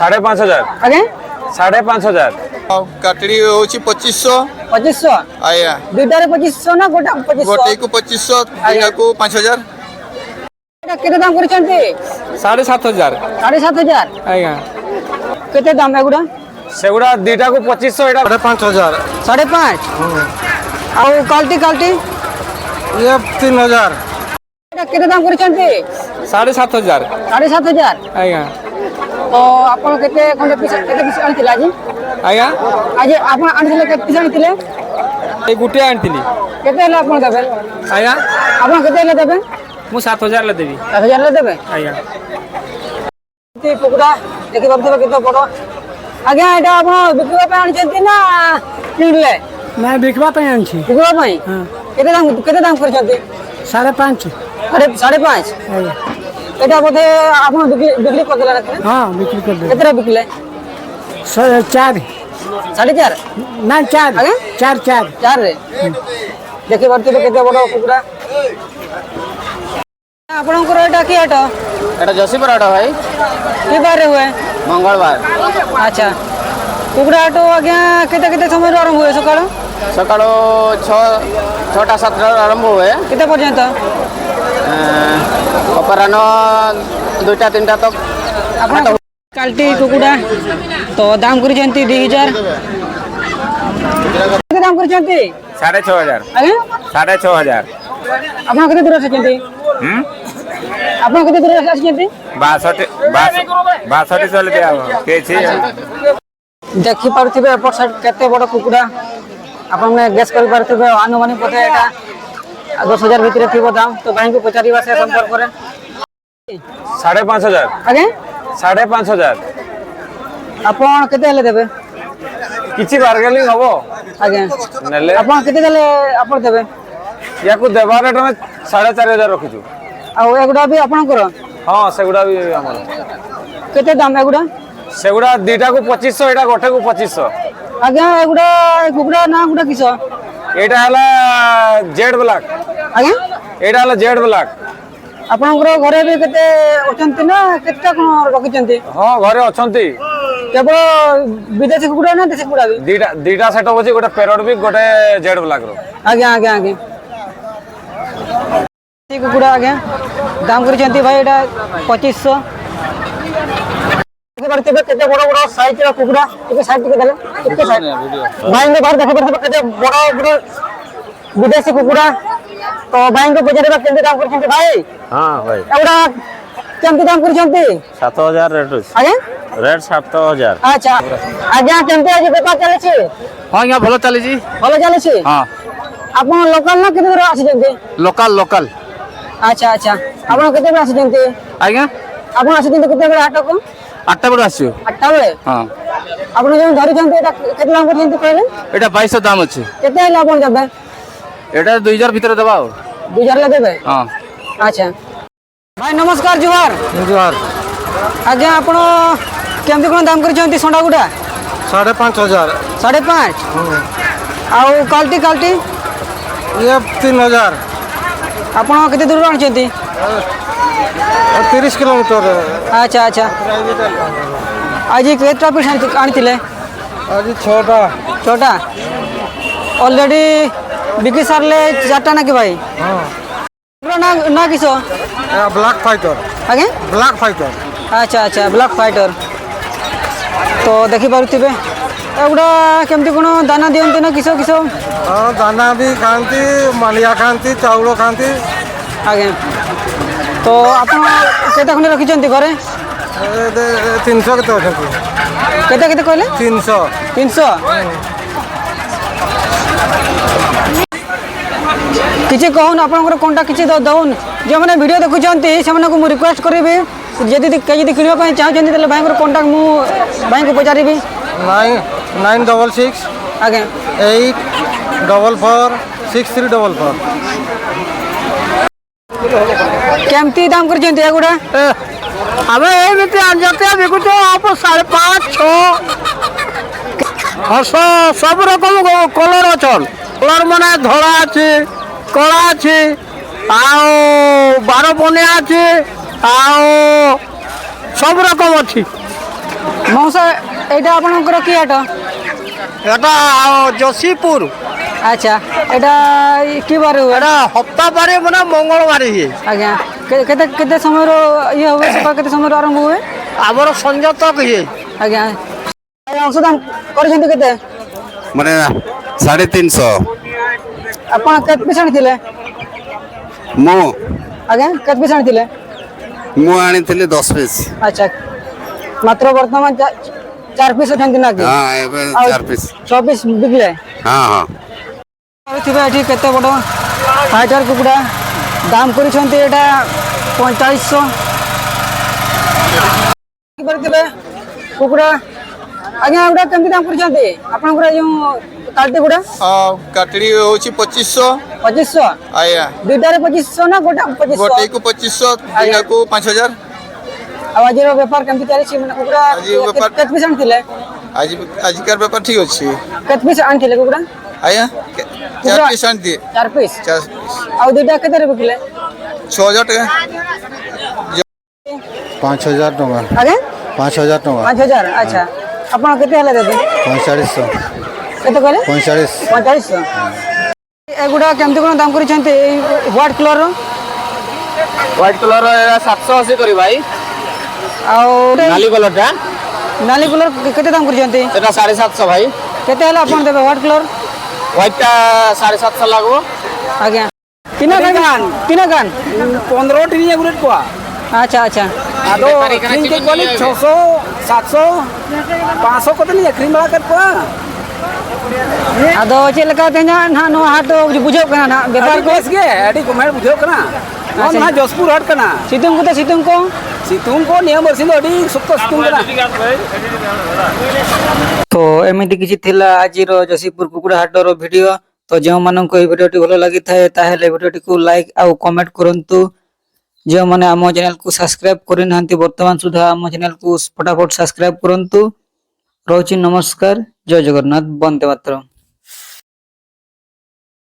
5,500 आगे 5,500 काटड़ी हो 2500 2500 आया दुटारे 2500 ना गोटा 2500 गोटे को 2500 तीन को 5000 केते दाम करछन्ते 7,500 7,500 आज्ञा केते दाम एगुडा सेगुड़ा दीटा को 2500 एटा 5,500 5.5 आउ क्वालिटी ये 3,000 केते दाम करछन्ते 7,500 7,500 आज्ञा तो आपण केते खंडे केते पिस आनिथिले आज आज्ञा आज आपण आनिथिले केते पिस आनिथिले ये गुटे आनिथिली केते ले आपण देबे आज्ञा आपण केते ले देबे मु 7,000 ले देबी 1000 ले देबे आज्ञा ती कुकुडा देखि बाबू केते बडो आज्ञा एटा आपण बिकवा पे आनिछन्ती ना किनले मैं बिकवा पे आनी बिकवा पे केते दाम करछन्ती 5.5 अरे 5.5 এটা বোধে আপন বিক্রি করে দিলেন না हाँ बिक्री कर दे কেতরা বিকলে 4 4.5 ना 4 आगे? 4 চার রে দেখি পারতে কেতে বড় কুকুরা ଆପଣଙ୍କର এটা কি এটা এটা জসিপুর আটো ভাই কি বারে हुए মঙ্গলবার আচ্ছা কুকুরা আটো আজ্ঞা কেতে কেতে সময় আরম্ভ হয় সকাল সকাল 6টা 7টা আরম্ভ হয় কেতে পর্যন্ত অপরাহ্ন 2টা 3টা তক ଆପଣ କାଲଟି କୁକୁଡ଼ା ତ ଦାମ କରିଛନ୍ତି 2000 କେତେ ଦାମ କରିଛନ୍ତି 6,500 ଆଜ୍ଞା 6,500 ଆପଣ କେତେ ଦୂର ଆସିଛନ୍ତି ଆପଣ କେତେ ଦୂର ଆସିଛନ୍ତି 62 ଚଲେ ଦିଆ କେଛି ଦେଖି ପାରୁଥିବେ ଏପଟ ସାଇଡ୍ କେତେ ବଡ଼ କୁକୁଡ଼ା ଆପଣମାନେ ଗେସ୍ କରିପାରୁଥିବେ ଆନୁମାନିକ ବୋଧେ ଏଇଟା 10,000 ଭିତରେ ଥିବ ଦାମ ତ ଭାଇଙ୍କୁ ପଚାରିବା ସେ ସମ୍ପର୍କରେ 5,500 ଆଜ୍ଞା 5,500 ଆପଣ କେତେ ହେଲେ ଦେବେ କିଛି ବାର୍ଗେନିଂ ହବ ଆଜ୍ଞା ନେଲେ ଆପଣ କେତେ ଦେଲେ ଆପଣ ଦେବେ ୟାକୁ ଦେବାରେ ଆମେ 4,500 ରଖିଛୁ ଆଉ ଏଗୁଡ଼ା ବି ଆପଣଙ୍କର ହଁ ସେଗୁଡ଼ା ବି ଆମର କେତେ ଦାମ ଏଗୁଡ଼ା ସେଗୁଡ଼ା ଦିଟାକୁ 2500 ଏଟା ଗୋଟେକୁ 2500 ଆଜ୍ଞା ଏଗୁଡ଼ା କୁକୁଡ଼ା ନା ଗୁଡ଼ା କିସ ଏଇଟା ହେଲା ଜେଡ୍ ବ୍ଲାକ୍ ଆଜ୍ଞା ଏଇଟା ହେଲା ଜେଡ୍ ବ୍ଲାକ୍ ଆପଣଙ୍କର ଘରେ ବି କେତେ ଅଛନ୍ତି ନା କେତେଟା କ'ଣ ରଖିଛନ୍ତି ହଁ ଘରେ ଅଛନ୍ତି କେବଳ ବିଦେଶୀ କୁକୁଡ଼ା ନା ଦେଶୀ କୁକୁଡ଼ା ବି ଦିଟା ସେଟଅପ୍ ଅଛି ଗୋଟେ ପ୍ୟାରଟ୍ ବି ଗୋଟେ ଜେଡ୍ ବ୍ଲାକ୍ ର ଆଜ୍ଞା ଆଜ୍ଞା ଆଜ୍ଞା କୁକୁଡ଼ା ଆଜ୍ଞା ଦାମ କରିଛନ୍ତି ଭାଇ ଏଇଟା 2500 ଦେଖିପାରୁଥିବେ କେତେ ବଡ଼ ବଡ଼ ସାଇଜର କୁକୁଡ଼ା ଟିକେ ସାଇଜ୍ ଟିକେ ଦେଲେ ଟିକେ ସାଇଜ୍ ଭାଇଙ୍କ ବାହାର ଦେଖିପାରୁଥିବେ କେତେ ବଡ଼ ବଡ଼ ବିଦେଶୀ କୁକୁଡ଼ା ତ ଭାଇଙ୍କୁ ପଚାରିବା କେମିତି ଦାମ କରିଛନ୍ତି ଭାଇ ହଁ ଭାଇ ଏଗୁଡ଼ା କେମିତି ଦାମ କରିଛନ୍ତି 7,000 ରେଟ୍ ଅଛି ଆଜ୍ଞା ରେଟ୍ 7,000 ଆଚ୍ଛା ଆଜ୍ଞା କେମିତି ଆଜି ବେପାର ଚାଲିଛି ହଁ ଆଜ୍ଞା ଭଲ ଚାଲିଛି ଭଲ ଚାଲିଛି ହଁ ଆପଣ ଲୋକାଲ ନା କେତେ ଦୂର ଆସିଛନ୍ତି ଲୋକାଲ ଆଚ୍ଛା ଆଚ୍ଛା ଆପଣ କେତେବେଳେ ଆସିଛନ୍ତି ଆଜ୍ଞା ଆପଣ ଆସିଛନ୍ତି କେତେବେଳେ ହାଟକୁ 8ଟା ବେଳୁ ଆସିଛୁ 8ଟା ବେଳେ ହଁ ଆପଣ ଯେଉଁ ଧରିଛନ୍ତି ଏଇଟା କେତେ ଦାମ କରିଛନ୍ତି କହିଲେ এটা 2200 দাম ଅଛି କେତେ ହେଲେ ଆପଣ ଦେବେ এটা 2000 ଭିତରେ ଦେବା ଆଉ 2000 ଦେବେ ହଁ ଆଚ୍ଛା ଭାଇ ନମସ୍କାର ଜୁହାର ଜୁହାର ଆଜ୍ଞା ଆପଣ କେମିତି କ'ଣ ଦାମ କରିଛନ୍ତି ସଣ୍ଡା ଗୁଡ଼ା 5,500 5.5 ଆଉ କ୍ୱାଲିଟି ये 3,000 ଆପଣ କେତେ ଦୂରରୁ ଆଣିଛନ୍ତି 30 किलोमीटर ଆଚ୍ଛା ଆଚ୍ଛା ଆଜି କେତେଟା ପିସ୍ ଆଣିଥିଲେ आज 6टा 6ଟା ଅଲରେଡ଼ି ବିକି ସାରିଲେ 4ଟା ନା କି ଭାଇ हाँ ନା କିସ ब्लैक फाइटर ଆଜ୍ଞା ଆଚ୍ଛା ଆଚ୍ଛା ବ୍ଲାକ୍ ଫାଇଟର ତ ଦେଖିପାରୁଥିବେ ଏଗୁଡ଼ା କେମିତି କ'ଣ ଦାନା ଦିଅନ୍ତି ନା କିସ हाँ दाना भी खाती मालिया खाती चाउल खाती ଆଜ୍ଞା ତ ଆପଣ କେତେ ଖଣ୍ଡେ ରଖିଛନ୍ତି ଘରେ 300 କେତେ ଅଛନ୍ତି କେତେ କହିଲେ 300 300 କିଛି କହୁନ ଆପଣଙ୍କର କୋଣଟା କିଛି ଦଉନ ଯେଉଁମାନେ ଭିଡ଼ିଓ ଦେଖୁଛନ୍ତି ସେମାନଙ୍କୁ ମୁଁ ରିକ୍ୱେଷ୍ଟ କରିବି ଯଦି କିଣିବା ପାଇଁ ଚାହୁଁଛନ୍ତି ତାହେଲେ ଭାଇଙ୍କର କଣ୍ଟାକ୍ଟ ମୁଁ ଭାଇଙ୍କୁ ପଚାରିବି 966 ଆଜ୍ଞା 8446344 କେମିତି ଦାମ କରିଛନ୍ତି ଏଗୁଡ଼ା ଆମେ ଏମିତି ଯେତେ ବିକୁଛୁ ଆପଣ 5.5 6 ସବୁ ରକମ କଲର ଅଛନ୍ କଲର ମାନେ ଧଳା ଅଛି କଳା ଅଛି ଆଉ 12 ପନିଆ ଅଛି ଆଉ ସବୁ ରକମ ଅଛି मौसा एटा आपनकर की हाट এটা যশীপুর अच्छा एटा की बार हुए এটা সপ্তাহবারে মানে মঙ্গলবারে হি आज्ञा केते केते समय रो ये हुए सका केते समय रो आरंभ हुए আমার সঞ্জ তক হি आज्ञा औषधान करछन्ते केते মানে 350 आपण केते पिछाणी थिले ମୁଁ आज्ञा केते पिछाणी थिले ମୁଁ ଆଣିଥିଲି 10 ପିସ୍ अच्छा मात्र वर्तमान 4 पीस अछन्ते ना के ହଁ ଏବେ 4 ପିସ୍ 24 बिकले ହଁ ହଁ थिबे एठी केते बड़ फाइटर कुकुडा दाम करिसन्ते एटा 4500 की बरतिबे कुकुडा आज्ञा उडा केमति दाम करिसन्ते आपनकर जो काल्टी गुडा काटड़ी होची 2500 2500 आया दुटारे 2500 ना गोटा 2500 गोटे को 2500 दीटा को 5000 अब आज व्यापार केमति चली माने कुकुडा आजी व्यापार- केते पीस आनथिले आज आजकार व्यापार ठीक अछि केते पीस आनथिले कुकुडा आया 4 पीस आन दिए 4 पीस 4 आ दुटा केते रे बिकले 6000 टका 5000 टका आगे 5000 टका 5000 अच्छा आपण केते हला देबे 4500 केते कहले 45 4500 एगुडा केमति कोन दाम करिसन्ते व्हाइट कलर रो व्हाइट कलर 780 करी भाई आ नाली कलर टा नाली कलर केते दाम करिसन्ते सेटा 750 भाई केते हला आपण देबे व्हाइट कलर व्हाइट टा 750 लागबो आज्ञा तीन कान 15 टी एगुरेट को अच्छा अच्छा आदो क्रीम के कोली 600 700 500 को नहीं क्रीम वाला कर को आदो चे लगा तेना ना नो हाट बुझो कना ना व्यापार को के एडी को मेड बुझो कना अच्छा। ना जसपुर हट कना सितुंग को सितुंग को नियम वर्षिन एडी सुक्त सितुंग कना तो एमिति किछि थिला आजिरो जसीपुर कुकुड़ा हाटर वीडियो तो जो माननको ए वीडियोटी भलो लागि थाए ताहेले वीडियोटी को लाइक आ कमेंट करंतु जो माने आम चैनल को सब्सक्राइब करि नांती वर्तमान सुधा आम चैनल को फटाफट सब्सक्राइब करंतु रोची नमस्कार जय जगन्नाथ वंदे मातरम।